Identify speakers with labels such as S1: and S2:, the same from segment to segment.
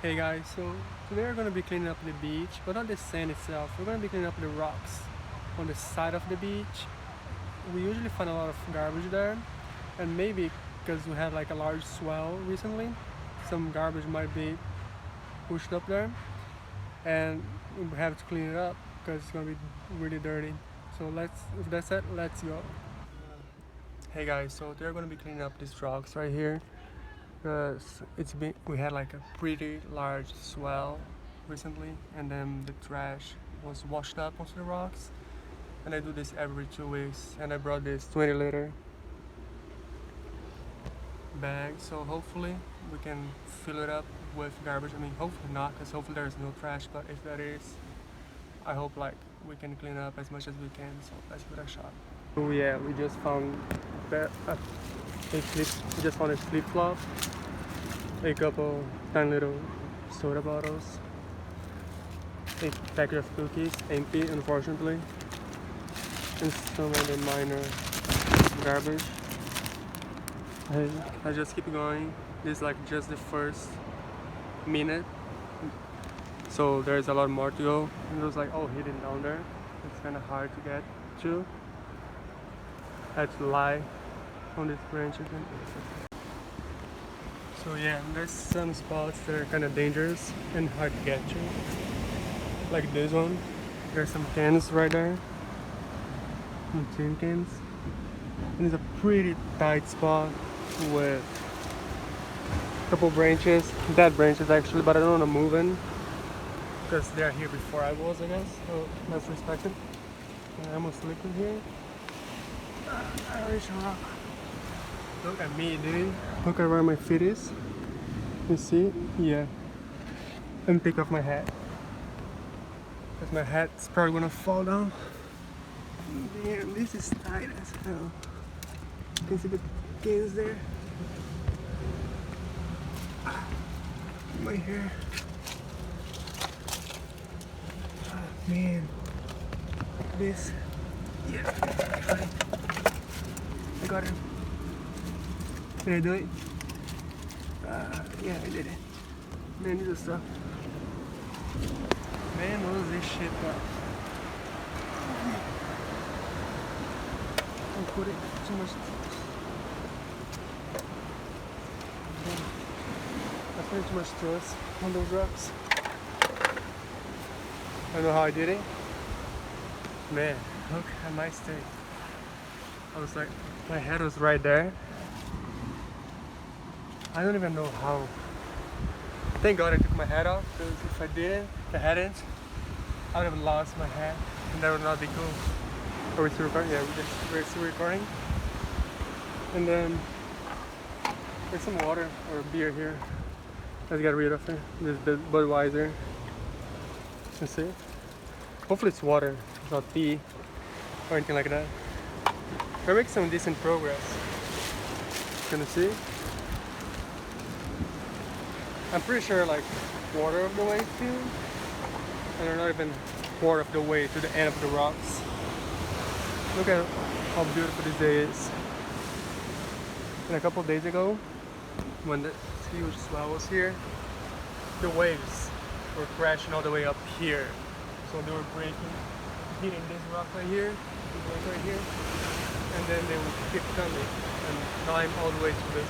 S1: Hey guys, so today we're gonna be cleaning up the beach, but not the sand itself. We're gonna be cleaning up the rocks on the side of the beach. We usually find a lot of garbage there, and maybe because we had like a large swell recently, some garbage might be pushed up there, and we have to clean it up because it's gonna be really dirty. So if that's it, let's go. Hey guys, so they're gonna be cleaning up these rocks right here because we had like a pretty large swell recently, and then the trash was washed up onto the rocks. And I do this every 2 weeks, and I brought this 20-liter bag, so hopefully we can fill it up with garbage. I mean, hopefully not, because hopefully there's no trash, but if there is, I hope like we can clean up as much as we can. So let's give it a shot. Oh yeah, we just found we just found a flip-flop, a couple tiny little soda bottles, a packet of cookies, empty unfortunately, and some other minor garbage. I just keep going. This is like just the first minute, so there's a lot more to go. And it was like all hidden down there. It's kind of hard to get to. I had to lie on this branch again. So yeah, there's some spots that are kind of dangerous and hard to get to. Like this one. There's some cans right there. Some tin cans. And it's a pretty tight spot with a couple branches, dead branches actually, but I don't want to move in because they're here before I was, I guess. So let's respect it. I almost slipped in here. Irish rock. Look at me, dude. Look at where my feet is. You see? Yeah. And pick off my hat. Because my hat's probably gonna fall down. Damn, this is tight as hell. You can see the cans there. My hair. Oh, man. Look at this. Yeah. I got it. Did I do it? Yeah, I did it. Man, this is stuff. Man, what was this shit up? Don't put it too much. I put too much stress on those rocks. I don't know how I did it. Man, look at my state. I was like, my head was right there. I don't even know how. Thank God I took my hat off, because if I didn't, if I hadn't, I would have lost my hat, and that would not be cool. Are we still recording? Yeah, we're still recording. And then there's some water or beer here. Let's get rid of it. This is the Budweiser. You see? Hopefully it's water, it's not tea or anything like that. We're making some decent progress. Can you see? I'm pretty sure like quarter of the way too, and we're not even quarter of the way to the end of the rocks. Look at how beautiful this day is. And a couple of days ago, when the huge swell was here, the waves were crashing all the way up here. So they were breaking, hitting this rock right here, and then they would keep coming and climb all the way to the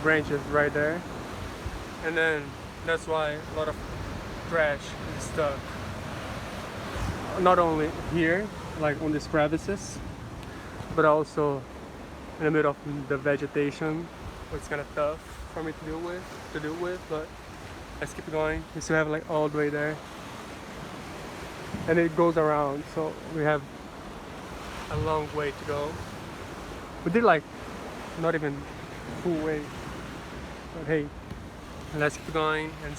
S1: branches right there. And then that's why a lot of trash is stuck. Not only here, like on these crevices, but also in the middle of the vegetation. It's kind of tough for me to deal with, but let's keep going. We still have like all the way there. And it goes around, so we have a long way to go. We did like not even full way, but hey, let's keep going and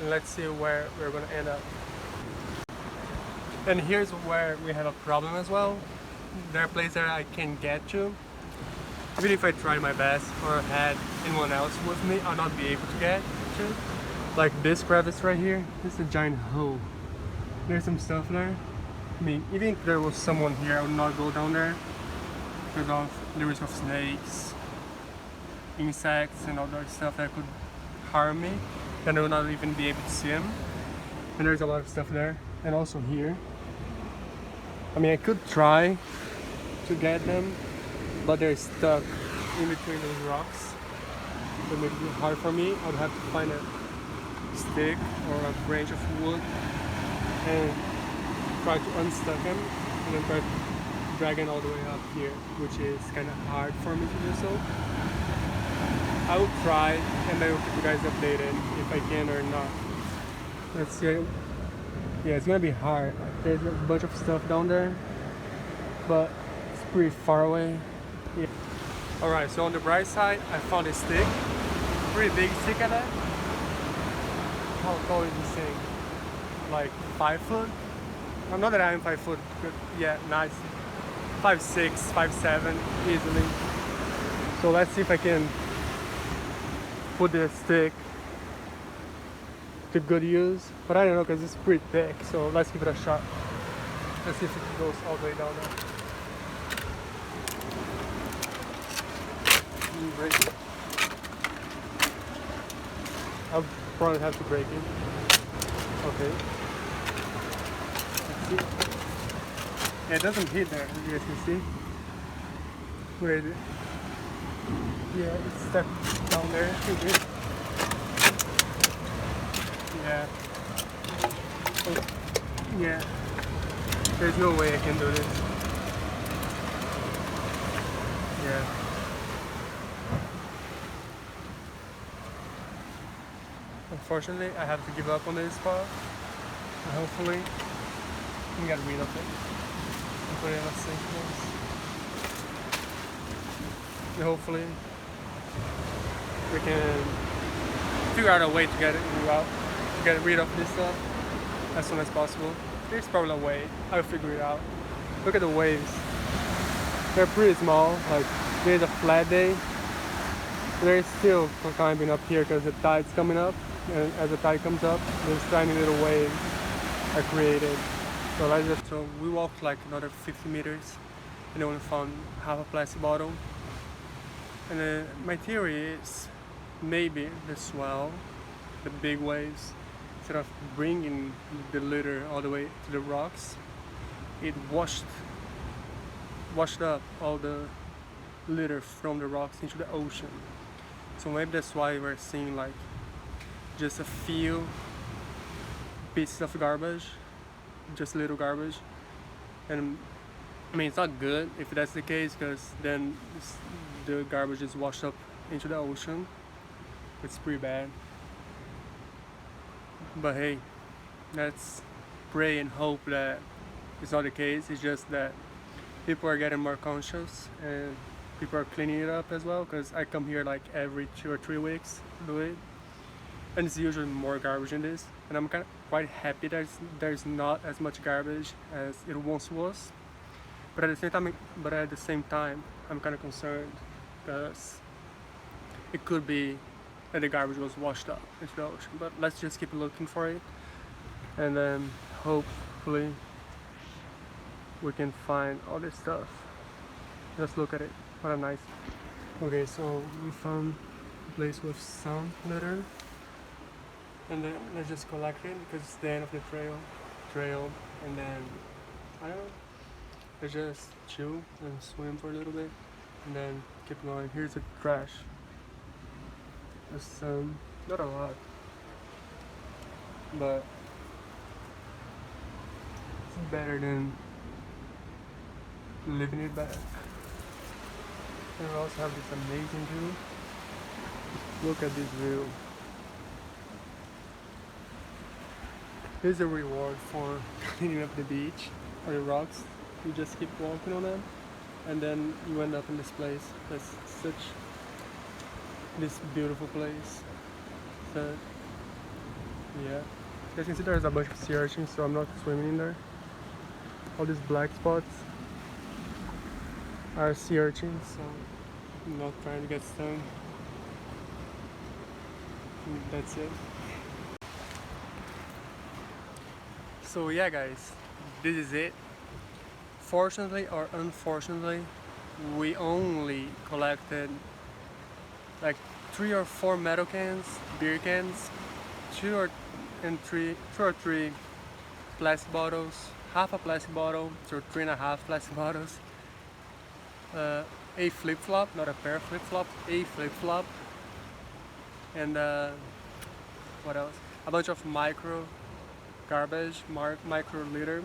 S1: let's see where we're gonna end up. And here's where we have a problem as well. There are places that I can't get to. Even if I try my best or had anyone else with me, I'll not be able to get to. Like this crevice right here, this is a giant hole. There's some stuff there. I mean, even if there was someone here, I would not go down there because of the risk of snakes, insects, and other stuff that could harm me, then I will not even be able to see them. And there's a lot of stuff there, and also here. I mean, I could try to get them, but they're stuck in between those rocks. It makes it hard for me. I would have to find a stick or a branch of wood and try to unstuck them, and then try to drag it all the way up here, which is kind of hard for me to do so. I will try, and I will keep you guys updated if I can or not. Let's see. Yeah, it's gonna be hard. There's a bunch of stuff down there, but it's pretty far away. Yeah. Alright, so on the bright side, I found a stick. Pretty big stick at that. How tall is this thing? Like 5 foot? I'm not that I am 5 foot, but yeah, nice. 5'6", 5'7", easily. So let's see if I can put this stick to good use. But I don't know, because it's pretty thick, so let's give it a shot. Let's see if it goes all the way down there. Break it. I'll probably have to break it. Okay. Let's see. Yeah, it doesn't hit there, as you guys can see. Where is it? Yeah, it's stuck down there. Yeah. Oh, yeah. There's no way I can do this. Yeah. Unfortunately, I have to give up on this spot. And hopefully, we can get rid of it and put it in a safe place. And hopefully, we can figure out a way to get rid of this stuff as soon as possible. There's probably a way. I'll figure it out. Look at the waves. They're pretty small. Like, there's a flat day. There's still climbing up here because the tide's coming up. And as the tide comes up, there's tiny little waves are created. So we walked like another 50 meters and then we found half a plastic bottle. And then my theory is maybe the swell, the big waves, instead of bringing the litter all the way to the rocks, it washed up all the litter from the rocks into the ocean. So maybe that's why we're seeing like just a few pieces of garbage, just little garbage. And I mean, it's not good if that's the case, because then the garbage is washed up into the ocean. It's pretty bad. But hey, let's pray and hope that it's not the case. It's just that people are getting more conscious and people are cleaning it up as well, because I come here like every 2 or 3 weeks to do it, and it's usually more garbage in this, and I'm kind of quite happy that there's not as much garbage as it once was. But at the same time, I'm kind of concerned because it could be that the garbage was washed up into the ocean. But let's just keep looking for it, and then hopefully we can find all this stuff. Just look at it. What a nice. Okay, so we found a place with some litter, and then let's just collect it because it's the end of the trail, and then I don't know. Let's just chill and swim for a little bit, and then keep going. Here's the trash. There's not a lot, but it's better than leaving it back. And we also have this amazing view. Look at this view. Here's a reward for cleaning up the beach or the rocks. You just keep walking on them, and then you end up in this place. That's this beautiful place. So yeah, as you can see, there's a bunch of sea urchins, so I'm not swimming in there. All these black spots are sea urchins, so I'm not trying to get stung. That's it. So yeah guys, this is it. Fortunately or unfortunately, we only collected like 3 or 4 metal cans beer cans, two or three plastic bottles, half a plastic bottle, so 3.5 plastic bottles, a flip-flop, not a pair of flip-flops, a flip-flop, and what else? A bunch of micro garbage, micro litter,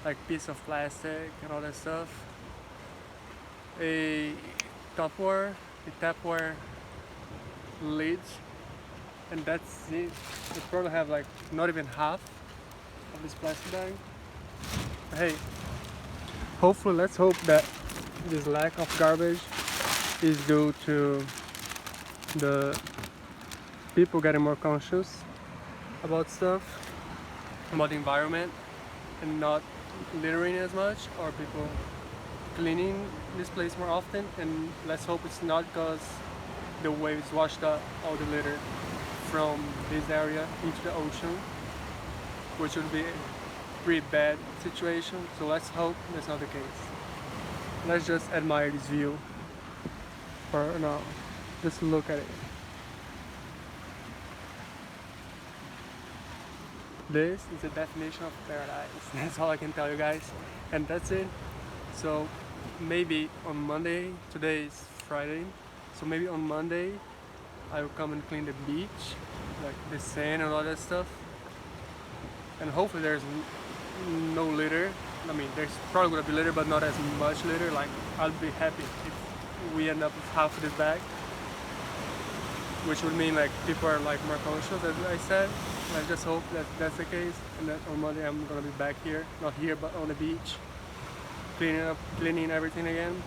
S1: like piece of plastic and all that stuff. A Tupperware lid, and that's it. We probably have like not even half of this plastic bag. But hey, hopefully, let's hope that this lack of garbage is due to the people getting more conscious about stuff, about the environment, and not littering as much, or people cleaning this place more often. And let's hope it's not because the waves washed up all the litter from this area into the ocean, which would be a pretty bad situation. So let's hope that's not the case. Let's just admire this view for now. Just look at it. This is the definition of paradise. That's all I can tell you guys. And that's it. So maybe on Monday, today is Friday, so maybe on Monday I will come and clean the beach, like the sand and all that stuff. And hopefully there's no litter. I mean, there's probably gonna be litter, but not as much litter. Like, I'll be happy if we end up with half of this bag, which would mean like people are like more conscious, as I said. I just hope that that's the case, and that on Monday I'm gonna be back here, not here but on the beach, cleaning everything again.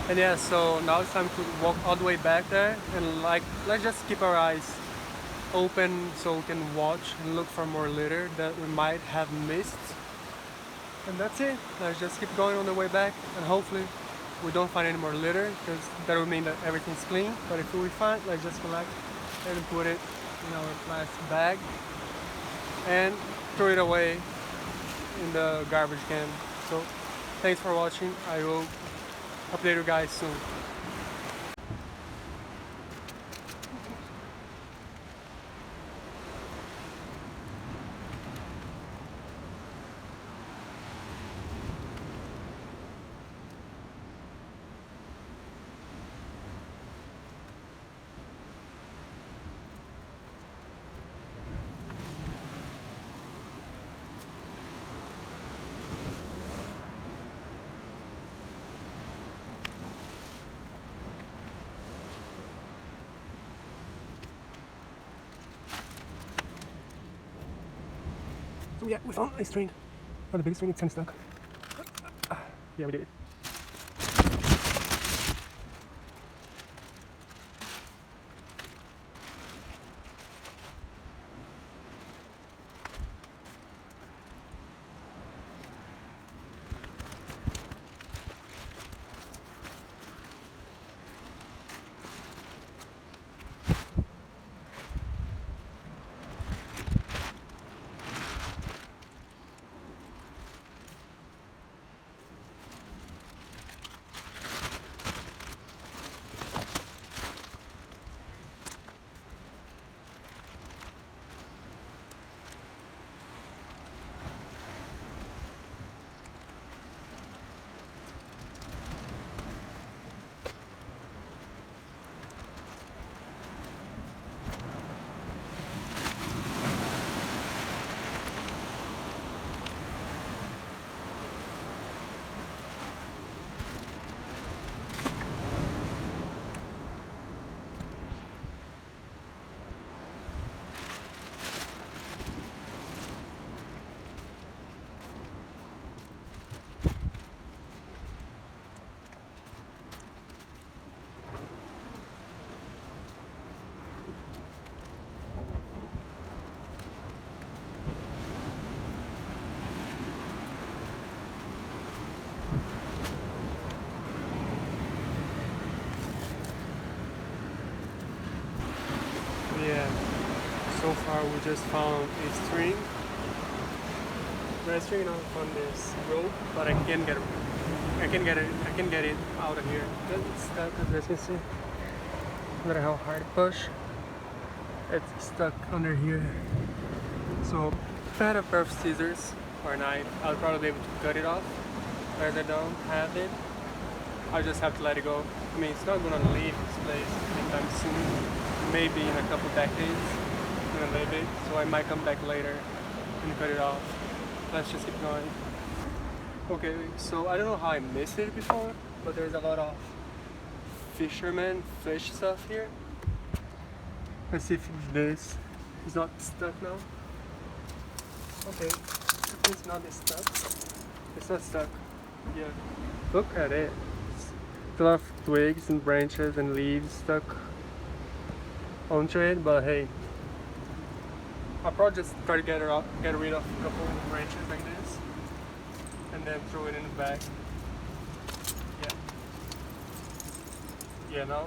S1: And yeah, so now it's time to walk all the way back there, and like, let's just keep our eyes open so we can watch and look for more litter that we might have missed. And that's it. Let's just keep going on the way back, and hopefully we don't find any more litter, because that would mean that everything's clean. But if we find, let's just collect and put it in our plastic bag and throw it away in the garbage can. So thanks for watching. I will update you guys soon. So yeah, we found a string. Not the big string, it's 10 stuck. Yeah, we did it. Yeah, so far we just found a string. Red string on this rope, but I can't get it. I can get it out of here. It's stuck, as you can see. no matter how hard I push, it's stuck under here. So if I had a pair of scissors or a knife, I'll probably be able to cut it off. But as I don't have it, I'll just have to let it go. I mean, it's not gonna leave this place anytime soon. Maybe in a couple decades, in a little bit. So I might come back later and cut it off. Let's just keep going. Okay, so I don't know how I missed it before, but there's a lot of fisherman fish stuff here. Let's see if this is not stuck now. Okay, it's not stuck. It's not stuck. Yeah, look at it. It's a lot of twigs and branches and leaves stuck onto it, but hey, I'll probably just try to get rid of a couple of branches like this and then throw it in the bag. Yeah, now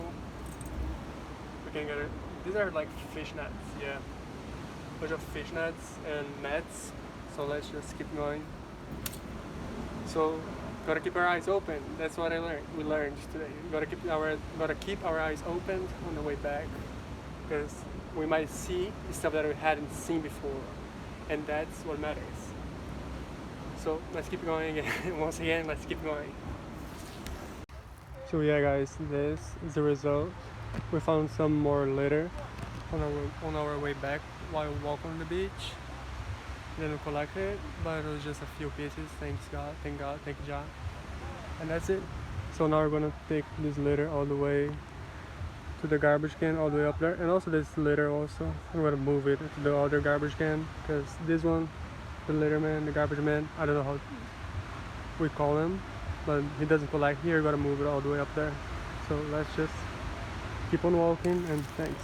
S1: we can get it. These are like fish nets, yeah. Bunch of fish nets and nets. So let's just keep going. So gotta keep our eyes open. That's what we learned today. Gotta keep our eyes open on the way back, because we might see stuff that we hadn't seen before, and that's what matters. So let's keep going again. Once again, let's keep going. So yeah guys, this is the result. We found some more litter on our way back while walking on the beach. Then we collected it, but it was just a few pieces. Thank God. And that's it. So now we're gonna take this litter all the way to the garbage can, all the way up there. And also this litter also, I'm gonna move it to the other garbage can, because this one, the litter man, the garbage man, I don't know how we call him, but he doesn't collect here. Gotta move it all the way up there. So let's just keep on walking, and thanks.